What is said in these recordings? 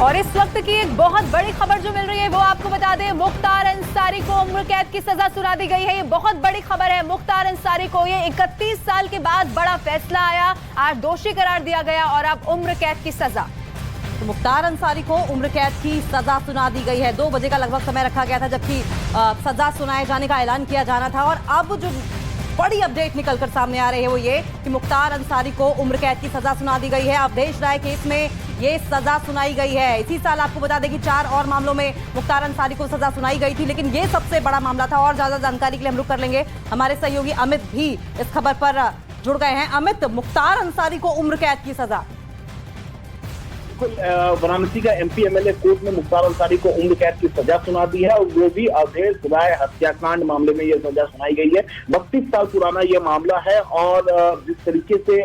और इस वक्त की एक बहुत बड़ी खबर जो मिल रही है वो आपको बता दें, मुख्तार अंसारी को उम्र कैद की सजा सुना दी गई है। ये बहुत बड़ी खबर है। मुख्तार अंसारी को ये 31 साल के बाद बड़ा फैसला आया, आज दोषी करार दिया गया और अब उम्र कैद की सजा। तो मुख्तार अंसारी को उम्र कैद की सजा सुना दी गई है। 2 बजे का लगभग समय रखा गया था जबकि सजा सुनाए जाने का ऐलान किया जाना था। और अब जो बड़ी अपडेट निकलकर सामने आ रही है वो ये कि मुख्तार अंसारी को उम्र कैद की सजा सुना दी गई है। अवधेश राय केस में ये सजा सुनाई गई है। इसी साल आपको बता दें कि 4 और मामलों में मुख्तार अंसारी को सजा सुनाई गई थी, लेकिन ये सबसे बड़ा मामला था। और ज्यादा जानकारी के लिए हम रुक कर लेंगे, हमारे सहयोगी अमित भी इस खबर पर जुड़ गए हैं। अमित, मुख्तार अंसारी को उम्र कैद की सजा। वाराणसी का एमपी एमएलए कोर्ट ने मुख्तार अंसारी को उम्र कैद की सजा सुना दी है और वो भी अवधेश राय हत्याकांड मामले में ये सजा सुनाई गई है। 32 साल पुराना ये मामला है और जिस तरीके से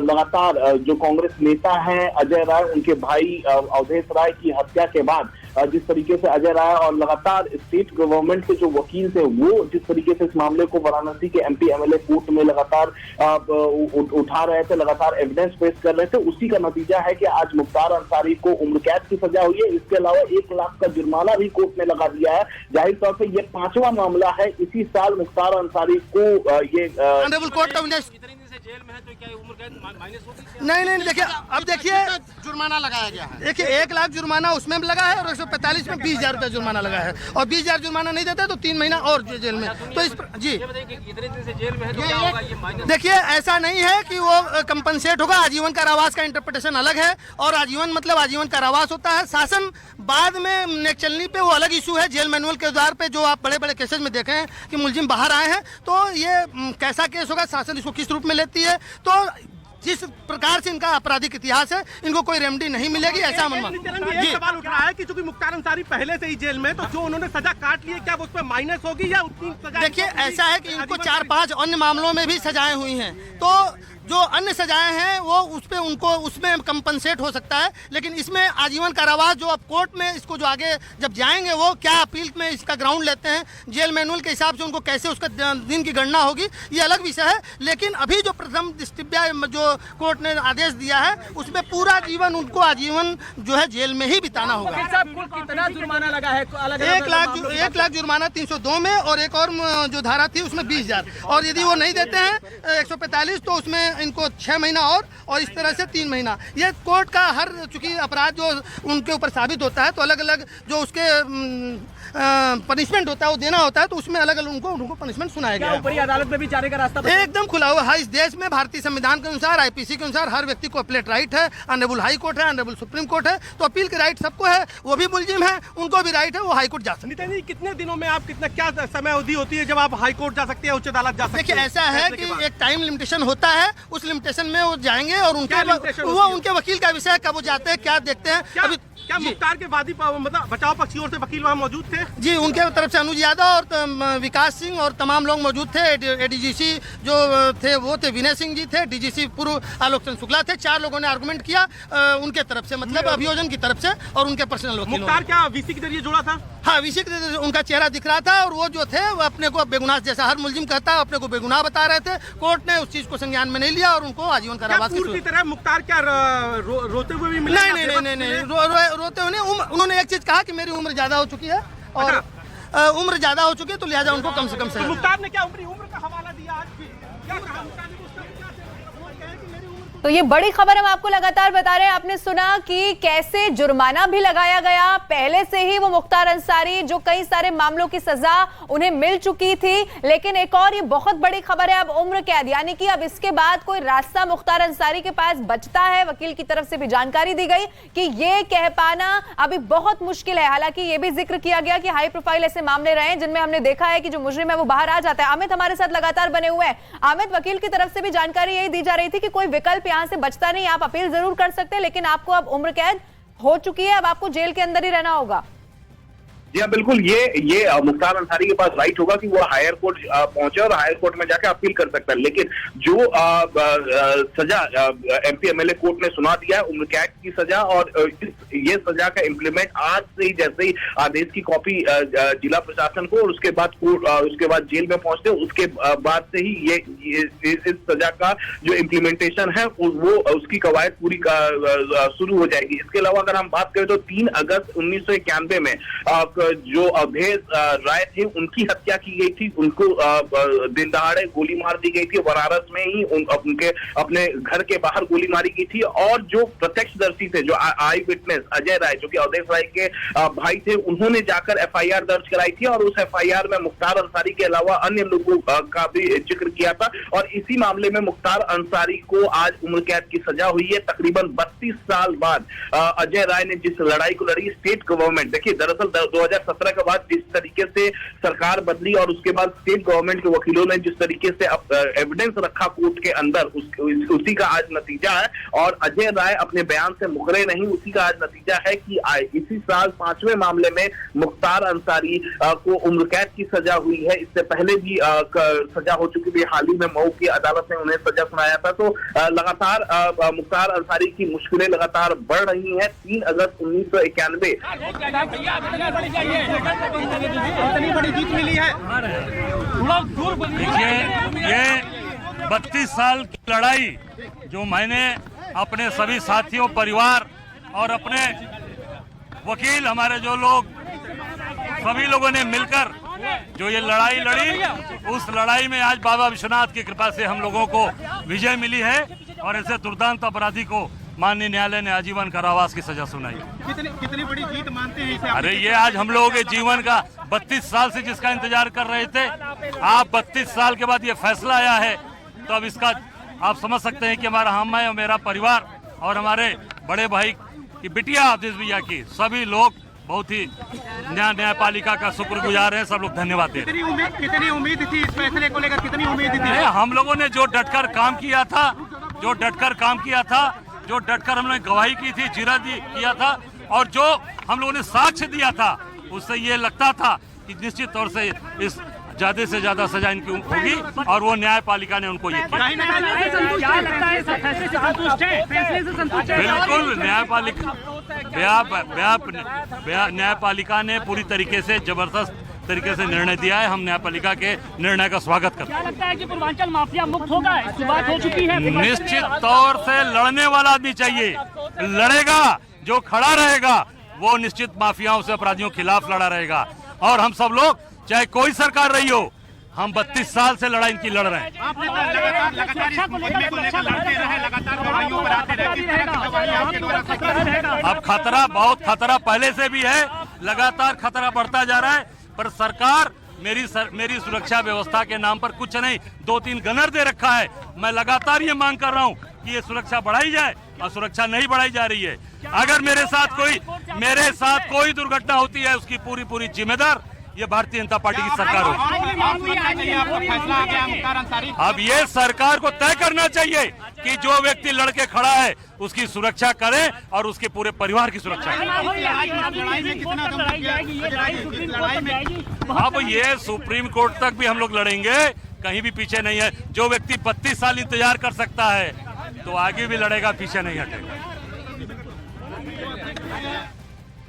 लगातार जो कांग्रेस नेता हैं अजय राय, उनके भाई अवधेश राय की हत्या के बाद जिस तरीके से अजय राय और लगातार स्टेट गवर्नमेंट के जो वकील थे वो जिस तरीके से इस मामले को वाराणसी के एमपी एमएलए कोर्ट में लगातार उठा रहे थे, लगातार एविडेंस पेश कर रहे थे, उसी का नतीजा है कि आज मुख्तार अंसारी को उम्र कैद की सजा हुई है। इसके अलावा 1 लाख का जुर्माना भी कोर्ट ने लगा दिया है। जाहिर तौर पर यह 5वां मामला है। इसी साल मुख्तार अंसारी को ये जेल में है तो क्या उम्र कैद माइनस होगी? नहीं, देखिए अब देखिए जुर्माना लगाया गया है। देखिए 1 लाख जुर्माना उसमें लगा है और 145 में 20,000 रुपया जुर्माना लगा है। और 20,000 जुर्माना नहीं देता तो 3 महीना और जेल में। तो इस जी इतने दिन से जेल में है तो क्या होगा ये माइनस? देखिए ऐसा नहीं है कि वो कंपनसेट होगा। आजीवन कारावास का इंटरप्रिटेशन अलग है और आजीवन मतलब आजीवन कारावास होता है। शासन बाद में नेक चलनी पे वो अलग इशू है। जेल मैनुअल के आधार पे जो आप बड़े बड़े केसेज में देखे हैं कि मुलजिम बाहर आए हैं तो ये कैसा केस होगा, शासन इसको किस रूप में लेती है। तो जिस प्रकार से इनका आपराधिक इतिहास है इनको कोई रेमेडी नहीं मिलेगी, ऐसा ये सवाल उठ रहा है कि चूंकि मुख्तार अंसारी पहले से ही जेल में, तो जो उन्होंने सजा काट ली है क्या वो उस पर माइनस होगी या उतनी सजा? देखिए ऐसा है कि इनको 4-5 अन्य मामलों में भी सजाएं हुई हैं, तो जो अन्य सजाएं हैं वो उस पे उनको उसमें कंपनसेट हो सकता है। लेकिन इसमें आजीवन कारावास जो अब कोर्ट में इसको जो आगे जब जाएंगे वो क्या अपील में इसका ग्राउंड लेते हैं, जेल मैनुअल के हिसाब से उनको कैसे उसका दिन की गणना होगी, ये अलग विषय है। लेकिन अभी जो प्रथम दृष्टया जो कोर्ट ने आदेश दिया है उसमें पूरा जीवन उनको आजीवन जो है जेल में ही बिताना होगा। कितना जुर्माना लगा है? 1 लाख जुर्माना 302 में और एक और जो धारा थी उसमें 20,000। और यदि वो नहीं देते हैं 145 तो उसमें इनको 6 महीना और इस तरह से 3 महीना। ये कोर्ट का हर चूंकि अपराध जो उनके ऊपर साबित होता है तो अलग अलग जो उसके पनिशमेंट होता है वो देना होता है, तो उसमें अलग अलग उनको पनिशमेंट सुनाया गया है। ऊपरी अदालत में भी जाने का रास्ता एकदम खुला हुआ है। इस देश में भारतीय संविधान के अनुसार, आईपीसी के अनुसार हर व्यक्ति को अपीलेट राइट है। ऑनरेबल हाई कोर्ट है, ऑनरेबल सुप्रीम कोर्ट है, तो अपील के राइट सबको है। वो भी मुलजिम है, उनको भी राइट है, वो हाई कोर्ट जा सकते हैं। कितने दिनों में आप क्या समय अवधि होती है जब आप हाई कोर्ट जा सकते हैं, उच्च अदालत जा सकते हैं? देखिए ऐसा है कि एक टाइम लिमिटेशन होता है, उस लिमिटेशन में वो जाएंगे और उनके वकील का विषय कब वो जाते हैं, क्या देखते हैं। अभी क्या मुख्तार के वादी मतलब बचाव पक्ष की ओर से वकील वहाँ मौजूद थे? जी, उनके तरफ से अनुज यादव और विकास सिंह और तमाम लोग मौजूद थे। एडीजीसी जो थे वो थे विनय सिंह जी थे, डीजीसी पूर्व आलोक चंद शुक्ला थे। 4 लोगों ने आर्गुमेंट किया उनके तरफ से, मतलब अभियोजन की तरफ से और उनके पर्सनल वकील। मुख्तार क्या वीसी के जरिए जुड़ा था? हाँ, वीसी के जरिए उनका चेहरा दिख रहा था और वो जो थे वो अपने को बेगुनाह, जैसा हर मुलजिम कहता है, अपने को बेगुनाह बता रहे थे। कोर्ट ने उस चीज को संज्ञान में नहीं लिया और उनको आजीवन कारावास की तरह मुख्तार क्या रोते हुए भी मिले? नहीं, रोते हुए नहीं। उन्होंने एक चीज कहा कि मेरी उम्र ज्यादा हो चुकी है और उम्र ज्यादा हो चुकी है तो लिहाजा उनको कम से कम सजा। मुख्तार ने क्या उम्र का हवाला दिया आज? क्या कहा मुख्तार ने? तो ये बड़ी खबर हम आपको लगातार बता रहे हैं। आपने सुना कि कैसे जुर्माना भी लगाया गया। पहले से ही वो मुख्तार अंसारी जो कई सारे मामलों की सजा उन्हें मिल चुकी थी, लेकिन एक और ये बहुत बड़ी खबर है, अब उम्र कैद, यानी कि अब इसके बाद कोई रास्ता मुख्तार अंसारी के पास बचता है। वकील की तरफ से भी जानकारी दी गई कि ये कह पाना अभी बहुत मुश्किल है। हालांकि ये भी जिक्र किया गया कि हाई प्रोफाइल ऐसे मामले रहे जिनमें हमने देखा है कि जो मुजरिम है वो बाहर आ जाता है। अमित हमारे साथ लगातार बने हुए हैं। अमित, वकील की तरफ से भी जानकारी यही दी जा रही थी कि कोई विकल्प यहां से बचता नहीं, आप अपील जरूर कर सकते हैं लेकिन आपको अब उम्र कैद हो चुकी है, अब आपको जेल के अंदर ही रहना होगा। जी हाँ, बिल्कुल। ये मुख्तार अंसारी के पास राइट होगा कि वो हायर कोर्ट पहुंचे और हायर कोर्ट में जाकर अपील कर सकता है, लेकिन जो सजा एमपी एमएलए कोर्ट ने सुना दिया है उम्र कैद की सजा, और ये सजा का इम्प्लीमेंट आज से ही, जैसे ही आदेश की कॉपी जिला प्रशासन को और उसके बाद जेल में पहुंचते उसके बाद से ही ये इस सजा का जो इम्प्लीमेंटेशन है वो उसकी कवायद पूरी शुरू हो जाएगी। इसके अलावा अगर हम बात करें तो 3 अगस्त 1991 में जो अवधेश राय थे उनकी हत्या की गई थी। उनको दिन दहाड़े गोली मार दी गई थी, बनारस में ही उनके अपने घर के बाहर गोली मारी गई थी। और जो प्रत्यक्षदर्शी थे, जो आई विटनेस अजय राय, जो कि अवधेश राय के भाई थे, उन्होंने जाकर एफआईआर दर्ज कराई थी और उस एफआईआर में मुख्तार अंसारी के अलावा अन्य लोगों का भी जिक्र किया था। और इसी मामले में मुख्तार अंसारी को आज उम्र कैद की सजा हुई है। तकरीबन 32 साल बाद अजय राय ने जिस लड़ाई को लड़ी, स्टेट गवर्नमेंट, देखिए दरअसल 2017 के बाद जिस तरीके से सरकार बदली और उसके बाद स्टेट गवर्नमेंट के वकीलों ने जिस तरीके से एविडेंस रखा कोर्ट के अंदर, उसी का आज नतीजा है। और अजय राय अपने बयान से मुकरे नहीं, उसी का आज नतीजा है कि इसी साल 5वें मामले में मुख्तार अंसारी को उम्र कैद की सजा हुई है। इससे पहले भी सजा हो चुकी थी, हाल ही में मऊ की अदालत ने उन्हें सजा सुनाया था। तो लगातार मुख्तार अंसारी की मुश्किलें लगातार बढ़ रही हैं। 3 अगस्त 1991 इतनी बड़ी जीत मिली है। देखिए, ये 32 साल की लड़ाई जो मैंने अपने सभी साथियों, परिवार और अपने वकील, हमारे जो लोग, सभी लोगों ने मिलकर जो ये लड़ाई लड़ी, उस लड़ाई में आज बाबा विश्वनाथ की कृपा से हम लोगों को विजय मिली है और ऐसे दुर्दांत अपराधी को माननीय न्यायालय ने आजीवन कारावास की सजा सुनाई। कितनी बड़ी जीत मानते हैं इसे? अरे ये आज हम लोगों के जीवन का 32 साल से जिसका इंतजार कर रहे थे, आप 32 साल के बाद ये फैसला आया है, तो अब इसका आप समझ सकते हैं कि हमारा, हम और मेरा परिवार और हमारे बड़े भाई की बिटिया अवधेश भैया की, सभी लोग बहुत ही न्यायपालिका का शुक्रगुजार हैं। सब लोग धन्यवाद दे। कितनी उम्मीद थी इस फैसले को लेकर? कितनी उम्मीद थी? हम लोगों ने जो डटकर काम किया था, जो डटकर हम लोगों ने गवाही की थी, किया था, और जो हम लोगों ने साक्ष्य दिया था, उससे ये लगता था कि निश्चित तौर से इस ज्यादा से ज्यादा सजा इनकी होगी और वो न्यायपालिका ने उनको ये किया। बिल्कुल, न्यायपालिका ने पूरी तरीके से जबरदस्त तरीके से निर्णय दिया है। हम न्यायपालिका के निर्णय का स्वागत करते हैं। क्या लगता है कि पूर्वांचल माफिया मुक्त होगा? इसकी बात हो चुकी है। निश्चित तौर से लड़ने वाला आदमी चाहिए, लड़ेगा, जो खड़ा रहेगा वो निश्चित माफियाओं से, अपराधियों के खिलाफ लड़ा रहेगा। और हम सब लोग, चाहे कोई सरकार रही हो, हम 32 साल से लड़ाई इनकी लड़ रहे हैं। अब खतरा, बहुत खतरा पहले से भी है, लगातार खतरा बढ़ता जा रहा है, पर सरकार मेरी सुरक्षा व्यवस्था के नाम पर कुछ नहीं, 2-3 गनर दे रखा है। मैं लगातार ये मांग कर रहा हूँ कि ये सुरक्षा बढ़ाई जाए, और सुरक्षा नहीं बढ़ाई जा रही है। अगर मेरे साथ कोई दुर्घटना होती है, उसकी पूरी जिम्मेदार ये भारतीय जनता पार्टी की सरकार होगी। अब ये सरकार को तय करना चाहिए कि जो व्यक्ति लड़के खड़ा है उसकी सुरक्षा करें और उसके पूरे परिवार की सुरक्षा करें। अब ये सुप्रीम कोर्ट तक भी हम लोग लड़ेंगे, कहीं भी पीछे नहीं है। जो व्यक्ति 32 साल इंतजार कर सकता है तो आगे भी लड़ेगा, पीछे नहीं हटेगा।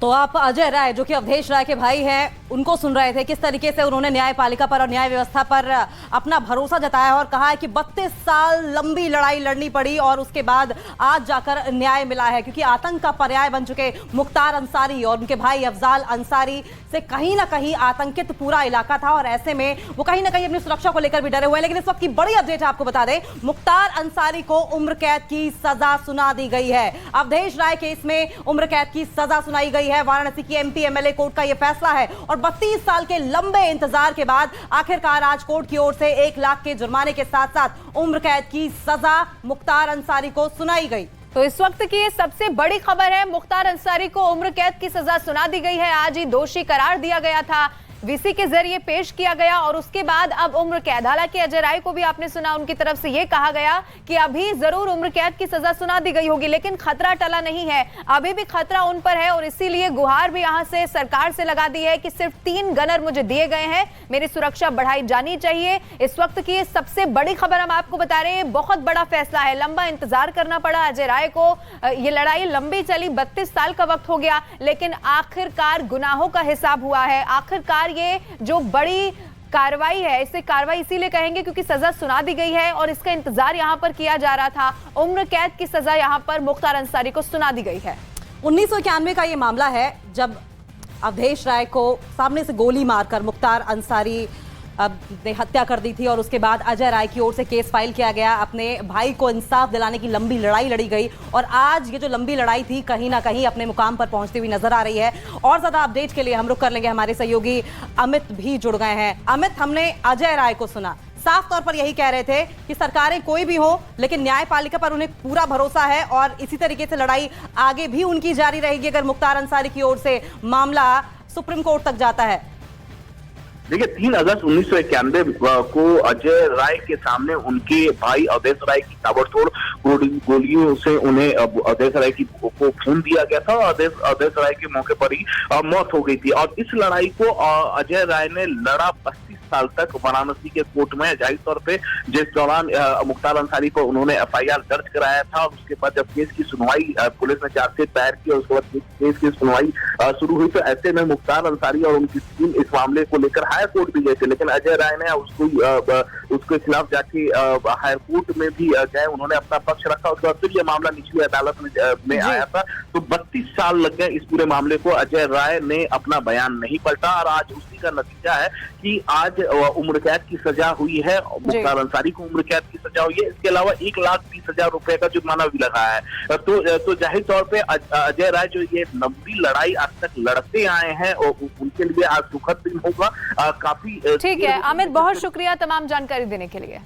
तो आप अजय राय, जो कि अवधेश राय के भाई हैं, उनको सुन रहे थे, किस तरीके से उन्होंने न्यायपालिका पर और न्याय व्यवस्था पर अपना भरोसा जताया और कहा है कि 32 साल लंबी लड़ाई लड़नी पड़ी और उसके बाद आज जाकर न्याय मिला है। क्योंकि आतंक का पर्याय बन चुके मुख्तार अंसारी और उनके भाई अफजाल अंसारी से कहीं ना कहीं आतंकित पूरा इलाका था, और ऐसे में वो कहीं ना कहीं अपनी सुरक्षा को लेकर भी डरे हुए हैं। लेकिन इस वक्त की बड़ी अपडेट आपको बता दें, मुख्तार अंसारी को उम्र कैद की सजा सुना दी गई है। अवधेश राय केस में उम्र कैद की सजा सुनाई गई है। वाराणसी की एमपी एमएलए कोर्ट का यह फैसला है, और 32 साल के लंबे इंतजार के बाद आखिरकार आज कोर्ट की ओर से 1 लाख के जुर्माने के साथ साथ उम्र कैद की सजा मुख्तार अंसारी को सुनाई गई। तो इस वक्त की ये सबसे बड़ी खबर है, मुख्तार अंसारी को उम्र कैद की सजा सुना दी गई है। आज ही दोषी करार दिया गया था। वीसी के जरिए पेश किया गया और उसके बाद अब उम्र कैद। हालांकि अजय राय को भी आपने सुना, उनकी तरफ से यह कहा गया कि अभी जरूर उम्र कैद की सजा सुना दी गई होगी, लेकिन खतरा टला नहीं है, अभी भी खतरा उन पर है और इसीलिए गुहार भी यहां से सरकार से लगा दी है कि सिर्फ 3 गनर मुझे दिए गए हैं, मेरी सुरक्षा बढ़ाई जानी चाहिए। इस वक्त की सबसे बड़ी खबर हम आपको बता रहे हैं, बहुत बड़ा फैसला है, लंबा इंतजार करना पड़ा अजय राय को, ये लड़ाई लंबी चली, 32 साल का वक्त हो गया, लेकिन आखिरकार गुनाहों का हिसाब हुआ है। आखिरकार ये जो बड़ी कार्रवाई है, इसे कार्रवाई इसीलिए कहेंगे क्योंकि सजा सुना दी गई है और इसका इंतजार यहां पर किया जा रहा था। उम्र कैद की सजा यहां पर मुख्तार अंसारी को सुना दी गई है। 1991 का ये मामला है जब अवधेश राय को सामने से गोली मारकर मुख्तार अंसारी ने हत्या कर दी थी और उसके बाद अजय राय की ओर से केस फाइल किया गया, अपने भाई को इंसाफ दिलाने की लंबी लड़ाई लड़ी गई और आज ये जो लंबी लड़ाई थी कहीं ना कहीं अपने मुकाम पर पहुंचती हुई नजर आ रही है। और ज्यादा अपडेट के लिए हम रुक कर लेंगे, हमारे सहयोगी अमित भी जुड़ गए हैं। अमित, हमने अजय राय को सुना, साफ तौर पर यही कह रहे थे कि सरकारें कोई भी हो लेकिन न्यायपालिका पर उन्हें पूरा भरोसा है और इसी तरीके से लड़ाई आगे भी उनकी जारी रहेगी अगर मुख्तार अंसारी की ओर से मामला सुप्रीम कोर्ट तक जाता है। देखिए, 3 अगस्त 1991 को अजय राय के सामने उनके भाई अवधेश राय की ताबड़तोड़ गोलियों से उन्हें अवधेश राय को खून दिया गया था और अवधेश राय के मौके पर ही मौत हो गई थी। और इस लड़ाई को अजय राय ने लड़ा 32 साल तक वाराणसी के कोर्ट में, जाहिर तौर पे जिस दौरान मुख्तार अंसारी को उन्होंने FIR दर्ज कराया था और उसके बाद जब केस की सुनवाई पुलिस ने चार्जशीट दायर की और उसके बाद केस की सुनवाई शुरू हुई तो ऐसे में मुख्तार अंसारी और उनकी टीम इस मामले को लेकर हाई कोर्ट भी गए थे, लेकिन अजय राय ने उसके खिलाफ जाके हाई कोर्ट में भी गए, उन्होंने अपना पक्ष रखा। उसके बाद फिर यह मामला निचली अदालत में आया था। तो 32 साल लग गए इस पूरे मामले को। अजय राय ने अपना बयान नहीं पलटा और आज उसी का नतीजा है कि आज उम्र कैद की सजा हुई है, मुख्तार अंसारी को उम्र कैद की सजा हुई है, इसके अलावा 1,20,000 रुपए का जुर्माना भी लगा है। तो जाहिर तौर पे अजय राय जो ये लंबी लड़ाई आज तक लड़ते आए हैं और उनके लिए आज सुखद दिन होगा। काफी ठीक है अमित, बहुत शुक्रिया तमाम जानकारी देने के लिए।